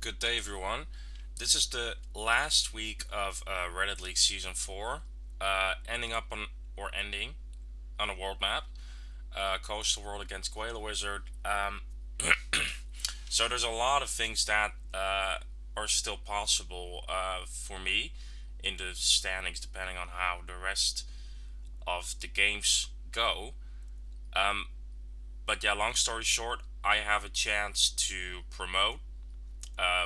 Good day, everyone. This is the last week of Reddit League Season 4, ending up on, or ending on a world map, Coastal World against Gweilowizard. So there's a lot of things that are still possible for me in the standings, depending on how the rest of the games go. Um, but yeah, long story short, I have a chance to promote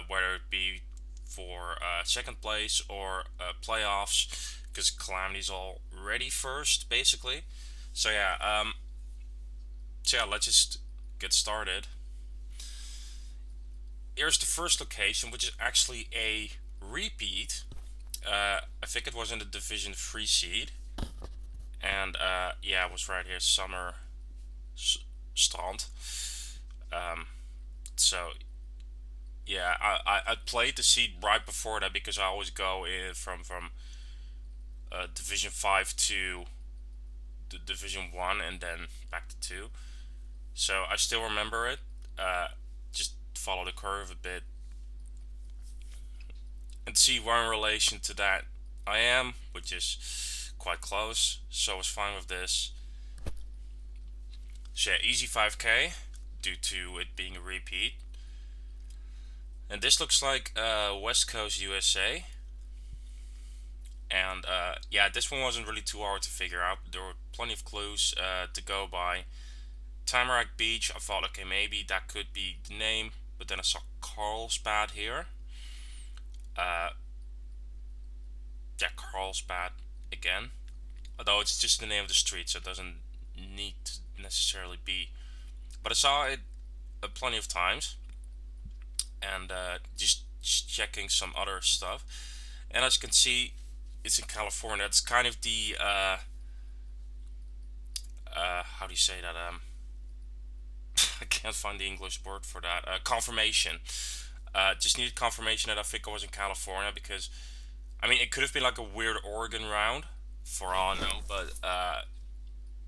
whether it be for second place or playoffs, because Calamity's already first, basically. So yeah, let's just get started. Here's the first location, which is actually a repeat. I think it was in the Division 3 seed, and yeah, it was right here, Summer S- Strand. Um, so yeah, I played the seed right before that because I always go in from Division 5 to the Division 1 and then back to 2. So I still remember it. Just follow the curve a bit and see where in relation to that I am, which is quite close. So I was fine with this. So yeah, easy 5k due to it being a repeat. And this looks like West Coast USA. And yeah, this one wasn't really too hard to figure out. There were plenty of clues to go by. Tamarack Beach, I thought, okay, maybe that could be the name, but then I saw Carlsbad here. Uh, yeah, Carlsbad again. Although it's just the name of the street, so it doesn't need to necessarily be. But I saw it plenty of times, and just checking some other stuff. And as you can see, it's in California. It's kind of the how do you say that? I can't find the English word for that. Confirmation. Just needed confirmation that I think I was in California because I mean it could have been like a weird Oregon round for all I know, but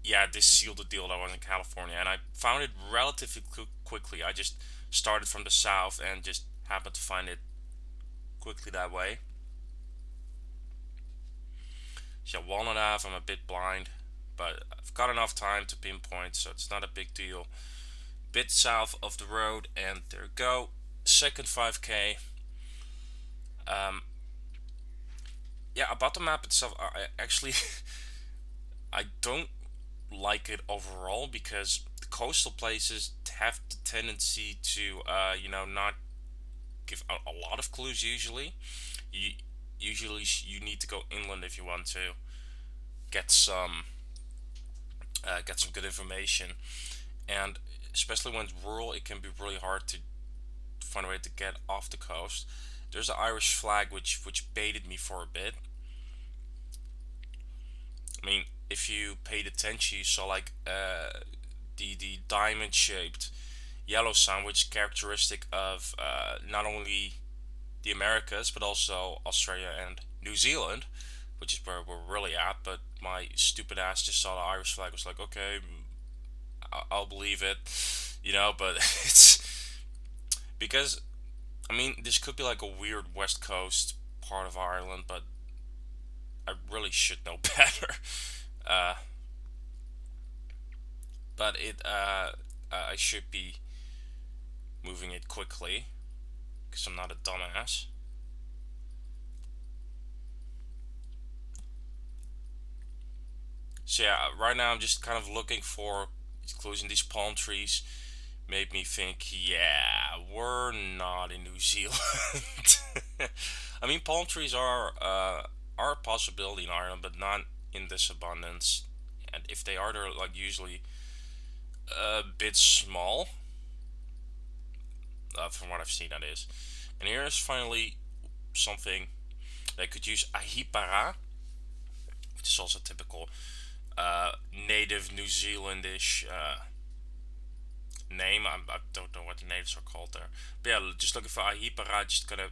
yeah, this sealed the deal that I was in California, and I found it relatively quickly. I just started from the south and just happened to find it quickly that way. So yeah, Walnut Ave, I'm a bit blind, but I've got enough time to pinpoint, so it's not a big deal. Bit south of the road, and there we go. Second 5k. Um, yeah, about the map itself, I actually I don't like it overall because the coastal places have the tendency to, not give a lot of clues. You usually you need to go inland if you want to get some good information, and especially when it's rural, it can be really hard to find a way to get off the coast. There's an Irish flag which baited me for a bit. I mean, if you paid attention, you saw like the diamond shaped yellow sign, which is characteristic of not only the Americas but also Australia and New Zealand, which is where we're really at. But my stupid ass just saw the Irish flag. Was like, okay, I'll believe it, But it's because I mean, this could be like a weird West Coast part of Ireland, but I really should know better. Uh, but I should be moving it quickly because I'm not a dumbass. So yeah, right now I'm just kind of looking for clues in these palm trees. Made me think, yeah, we're not in New Zealand. I mean, palm trees are a possibility in Ireland, but not in this abundance. And if they are, they're like usually a bit small, from what I've seen. That is. And here's finally something that could use ahipara, which is also typical native New Zealandish name. I don't know what the natives are called there. But yeah, just looking for ahipara, just gonna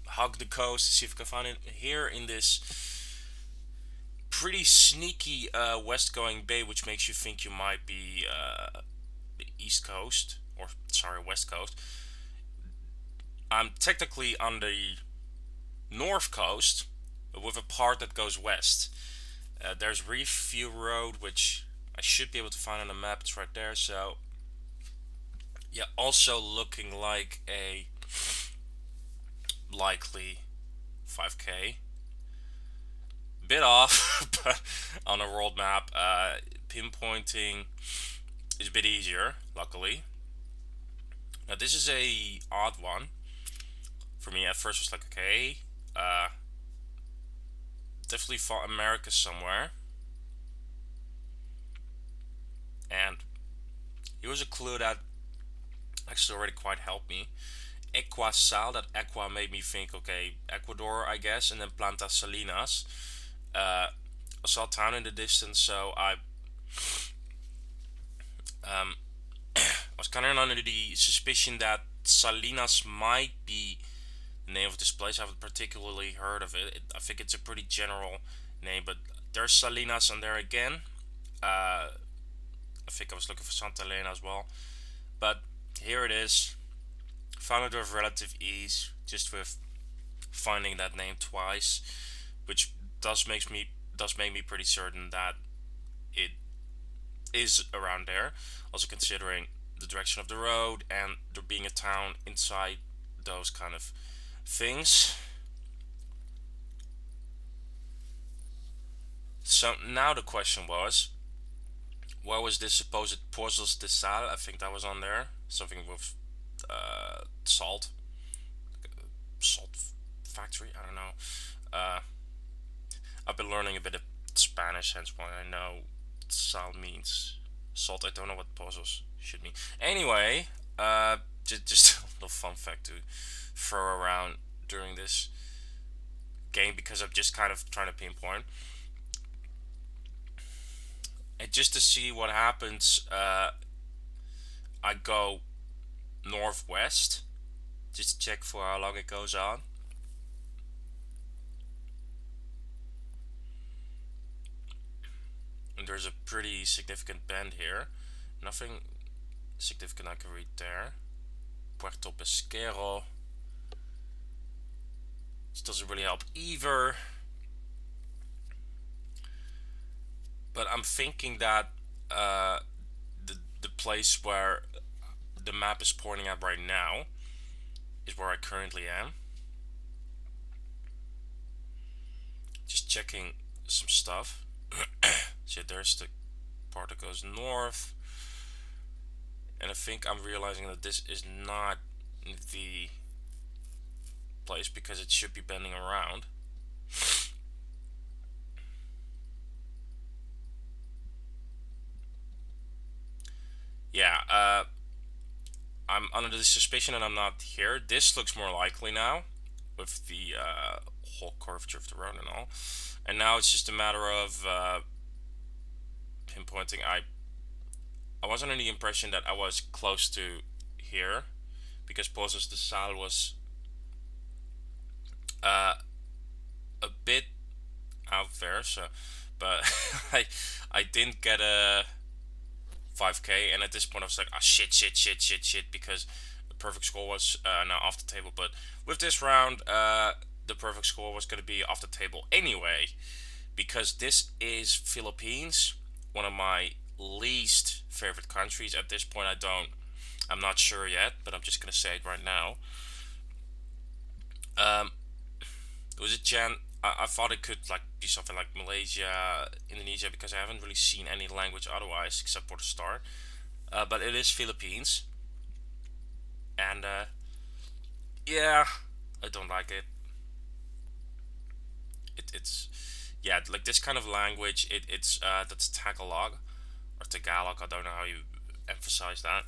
hug the coast to see if I can find it here in this pretty sneaky west going bay, which makes you think you might be the east coast, or sorry, west coast. I'm technically on the north coast with a part that goes west. There's Reef View Road, which I should be able to find on the map. It's right there. So yeah, also looking like a likely 5k. Bit off, but on a world map, pinpointing is a bit easier, luckily. Now this is a odd one for me. At first, was like, okay, uh, definitely thought America somewhere, and here was a clue that actually already quite helped me. Equa Sal, that Equa made me think, okay, Ecuador, I guess, and then Planta Salinas. I saw a town in the distance, so I um, was kind of under the suspicion that Salinas might be the name of this place. I haven't particularly heard of it. I think it's a pretty general name, but there's Salinas on there again. I think I was looking for Santa Elena as well, but here it is. Found it with relative ease, just with finding that name twice, which does make me pretty certain that it is around there. Also considering the direction of the road and there being a town inside those kind of things. So now the question was, where was this supposed Pozos de Sal? I think that was on there. Something with salt, salt factory. I don't know. Uh, I've been learning a bit of Spanish, hence why I know sal means salt. I don't know what Pozos should mean. Anyway, just a little fun fact to throw around during this game because I'm just kind of trying to pinpoint. And just to see what happens, I go northwest. Just check for how long it goes on. And there's a pretty significant bend here. Nothing significant I can read there. Puerto Pesquero. This doesn't really help either. But I'm thinking that the place where the map is pointing at right now is where I currently am. Just checking some stuff. So there's the part that goes north. And I think I'm realizing that this is not the place because it should be bending around. Yeah, I'm under the suspicion that I'm not here. This looks more likely now with the whole curvature of the road and all. And now it's just a matter of pinpointing. I was under the impression that I was close to here because Pozos de Sal was uh, a bit out there. So, but I didn't get a 5k, and at this point I was like, ah, shit, because the perfect score was now off the table. But with this round, the perfect score was going to be off the table anyway, because this is Philippines, one of my least favorite countries. At this point, I'm not sure yet, but I'm just gonna say it right now. Um, it was a chance. I thought it could like be something like Malaysia, Indonesia, because I haven't really seen any language otherwise except for the start. But it is Philippines, and yeah, I don't like it. It's yeah, like this kind of language. That's Tagalog or Tagalog. I don't know how you emphasize that.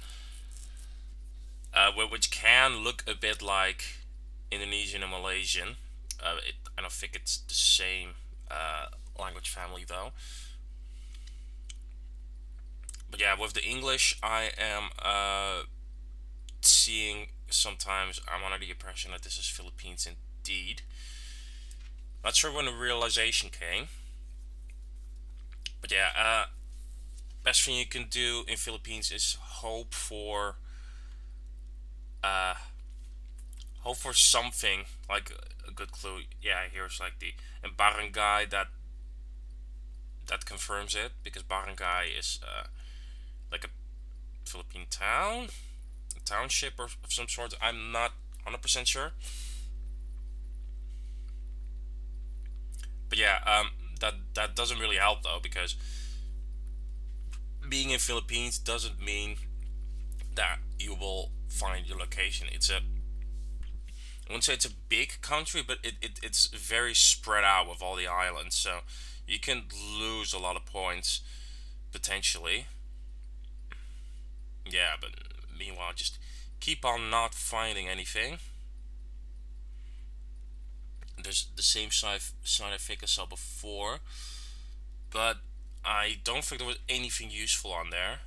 Which can look a bit like Indonesian and Malaysian. I don't think it's the same language family though. But yeah, with the English, I am seeing sometimes. I'm under the impression that this is Philippines indeed. Not sure when the realization came, but yeah, best thing you can do in Philippines is uh, hope for something like a good clue. Yeah, here's like the and barangay that confirms it because barangay is like a Philippine town, a township or of some sort. I'm not 100% sure, but yeah, that doesn't really help though because being in Philippines doesn't mean that you will find your location. I wouldn't say it's a big country, but it's very spread out with all the islands, so you can lose a lot of points potentially. Yeah, but meanwhile, just keep on not finding anything. There's the same side I think I saw before, but I don't think there was anything useful on there.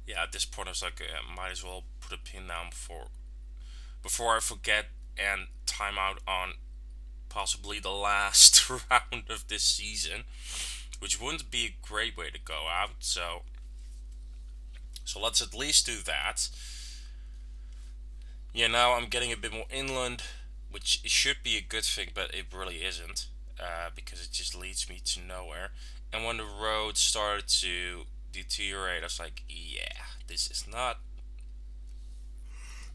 Yeah, at this point I was like, might as well put a pin down before I forget and time out on possibly the last round of this season, which wouldn't be a great way to go out. So let's at least do that. Yeah, now I'm getting a bit more inland, which should be a good thing, but it really isn't, because it just leads me to nowhere. And when the road started to deteriorate, I was like, yeah, this is not.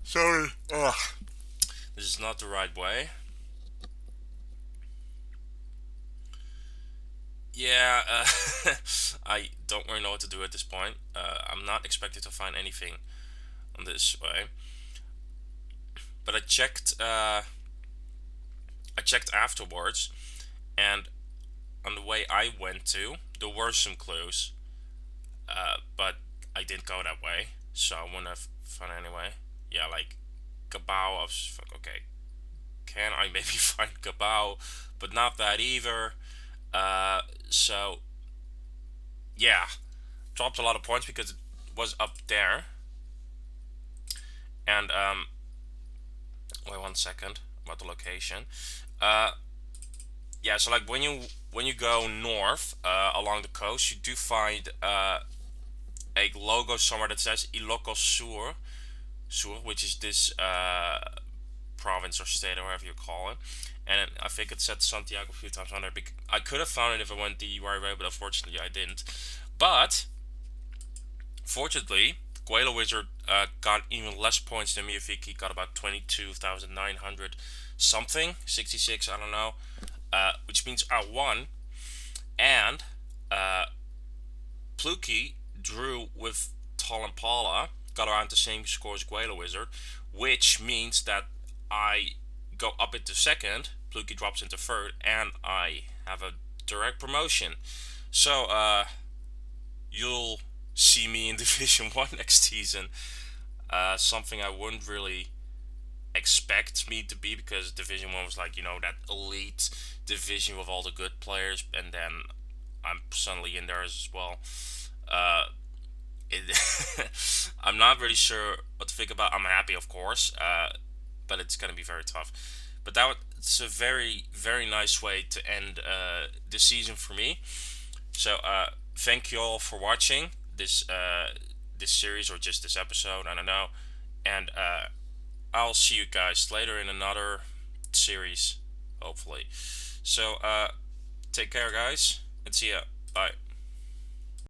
Sorry. Ugh. This is not the right way. Yeah, I don't really know what to do at this point. I'm not expected to find anything on this way, but I checked afterwards, and on the way I went to, there were some clues, but I didn't go that way, so I wouldn't have found anyway. Yeah, like Gabao. I was like, okay, can I maybe find Gabao? But not that either. So yeah, dropped a lot of points because it was up there. And wait 1 second about the location. Uh, yeah, so like when you go north along the coast, you do find a logo somewhere that says Ilocos Sur, which is this province or state or whatever you call it. And I think it said Santiago a few times on there. I could have found it if I went the right way, but unfortunately I didn't. But fortunately, Gweilowizard got even less points than me. I think he got about 22,900 something, 66, I don't know. Which means I won. And uh, Pluki drew with Talimpala, got around the same score as Gweilowizard, which means that I go up into second, Pluki drops into third, and I have a direct promotion. So, you'll see me in Division 1 next season. Something I wouldn't really expect me to be because Division 1 was like, that elite division with all the good players, and then I'm suddenly in there as well. Uh, I'm not really sure what to think about. I'm happy, of course, but it's going to be very tough. But it's a very, very nice way to end the season for me. So, thank you all for watching this series or just this episode. I don't know, and I'll see you guys later in another series, hopefully. So, take care, guys, and see ya. Bye.